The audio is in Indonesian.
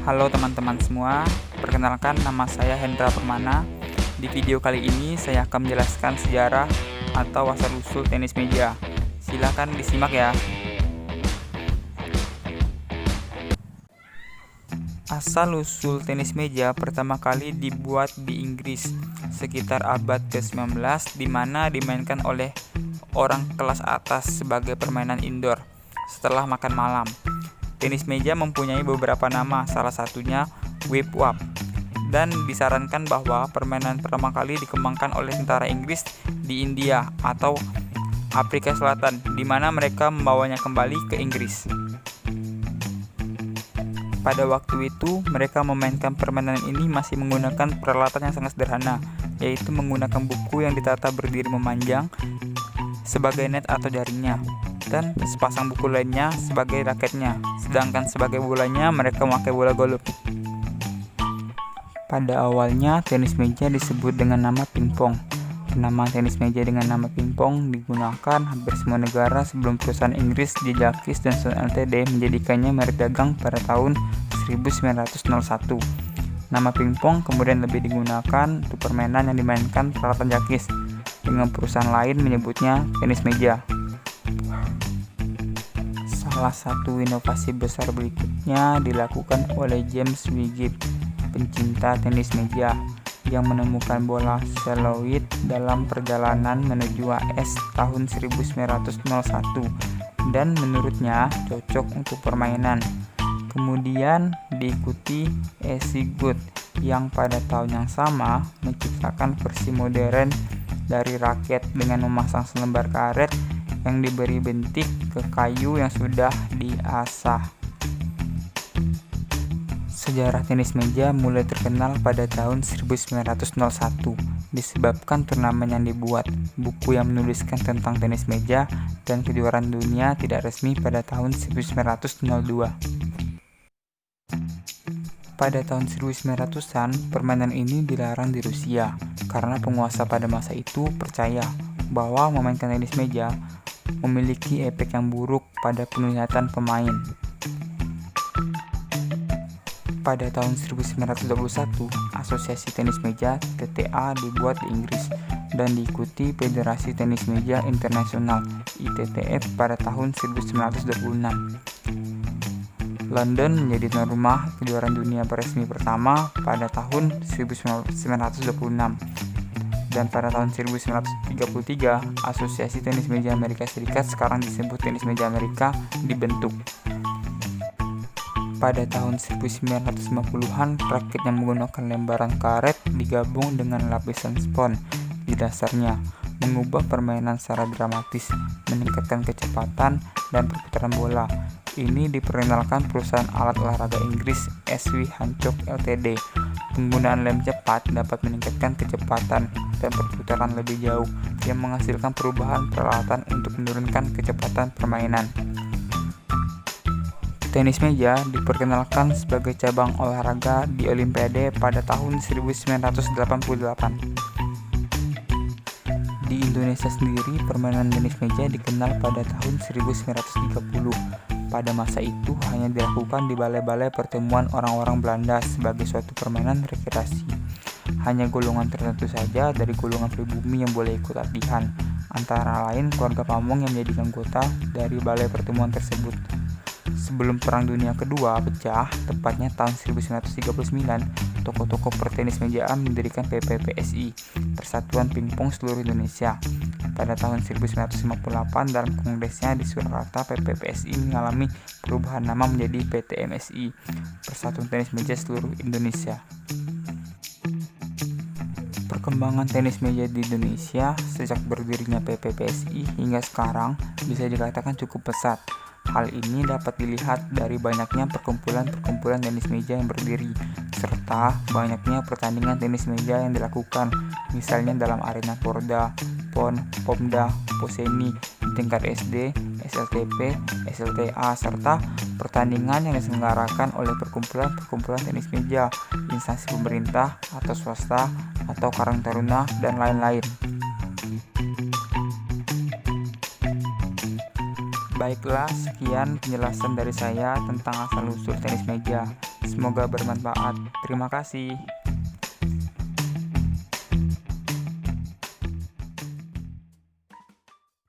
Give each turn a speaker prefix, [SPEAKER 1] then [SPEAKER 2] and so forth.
[SPEAKER 1] Halo teman-teman semua, perkenalkan nama saya Hendra Permana. Di video kali ini saya akan menjelaskan sejarah atau asal-usul tenis meja. Silakan disimak ya. Asal-usul tenis meja pertama kali dibuat di Inggris sekitar abad ke-19, di mana dimainkan oleh orang kelas atas sebagai permainan indoor setelah makan malam. Tenis meja mempunyai beberapa nama, salah satunya whip-wap, dan disarankan bahwa permainan pertama kali dikembangkan oleh tentara Inggris di India atau Afrika Selatan, di mana mereka membawanya kembali ke Inggris. Pada waktu itu, mereka memainkan permainan ini masih menggunakan peralatan yang sangat sederhana, yaitu menggunakan buku yang ditata berdiri memanjang sebagai net atau jaringnya, dan sepasang buku lainnya sebagai raketnya, sedangkan sebagai bolanya mereka memakai bola golf. Pada awalnya, tenis meja disebut dengan nama pingpong. Nama tenis meja dengan nama pingpong digunakan hampir semua negara sebelum perusahaan Inggris Jacques Johnson Ltd menjadikannya merek dagang pada tahun 1901. Nama pingpong kemudian lebih digunakan untuk permainan yang dimainkan peralatan Jacques, dengan perusahaan lain menyebutnya tenis meja. Salah satu inovasi besar berikutnya dilakukan oleh James Wigett, pencinta tenis meja, yang menemukan bola seloid dalam perjalanan menuju AS tahun 1901 dan menurutnya cocok untuk permainan. Kemudian diikuti A.C. Good yang pada tahun yang sama menciptakan versi modern dari raket dengan memasang selembar karet yang diberi bentik ke kayu yang sudah diasah. Sejarah tenis meja mulai terkenal pada tahun 1901 disebabkan turnamen yang dibuat, buku yang menuliskan tentang tenis meja, dan kejuaraan dunia tidak resmi pada tahun 1902. Pada tahun 1900-an, permainan ini dilarang di Rusia karena penguasa pada masa itu percaya bahwa memainkan tenis meja memiliki efek yang buruk pada penglihatan pemain. Pada tahun 1921, Asosiasi Tenis Meja (TTA) dibuat di Inggris dan diikuti Federasi Tenis Meja Internasional (ITTF) pada tahun 1926. London menjadi tuan rumah kejuaraan dunia resmi pertama pada tahun 1926. Dan pada tahun 1933, Asosiasi Tenis Meja Amerika Serikat, sekarang disebut Tenis Meja Amerika, dibentuk. Pada tahun 1950-an, raket yang menggunakan lembaran karet digabung dengan lapisan spons di dasarnya, mengubah permainan secara dramatis, meningkatkan kecepatan dan perputaran bola. Ini diperkenalkan perusahaan alat olahraga Inggris SW Hancock Ltd. Penggunaan lem cepat dapat meningkatkan kecepatan dan perputaran lebih jauh, yang menghasilkan perubahan peralatan untuk menurunkan kecepatan permainan. Tenis meja diperkenalkan sebagai cabang olahraga di Olimpiade pada tahun 1988. Di Indonesia sendiri, permainan tenis meja dikenal pada tahun 1930. Pada masa itu hanya dilakukan di balai-balai pertemuan orang-orang Belanda sebagai suatu permainan rekreasi. Hanya golongan tertentu saja dari golongan pribumi yang boleh ikut latihan, antara lain keluarga pamong yang menjadi anggota dari balai pertemuan tersebut. Sebelum Perang Dunia Kedua pecah, tepatnya tahun 1939, tokoh-tokoh pertenis mejaan mendirikan PPPSI, Persatuan Pingpong Seluruh Indonesia. Pada tahun 1958, dalam kongresnya di Surakarta, PPPSI mengalami perubahan nama menjadi PTMSI, Persatuan Tenis Meja Seluruh Indonesia. Perkembangan tenis meja di Indonesia sejak berdirinya PPPSI hingga sekarang bisa dikatakan cukup pesat. Hal ini dapat dilihat dari banyaknya perkumpulan-perkumpulan tenis meja yang berdiri, serta banyaknya pertandingan tenis meja yang dilakukan, misalnya dalam arena Porda, PON, Pomda, Poseni, di tingkat SD, SLTP, SLTA, serta pertandingan yang diselenggarakan oleh perkumpulan-perkumpulan tenis meja, instansi pemerintah atau swasta, atau Karang Taruna, dan lain-lain. Baiklah, sekian penjelasan dari saya tentang asal-usul tenis meja. Semoga bermanfaat. Terima kasih.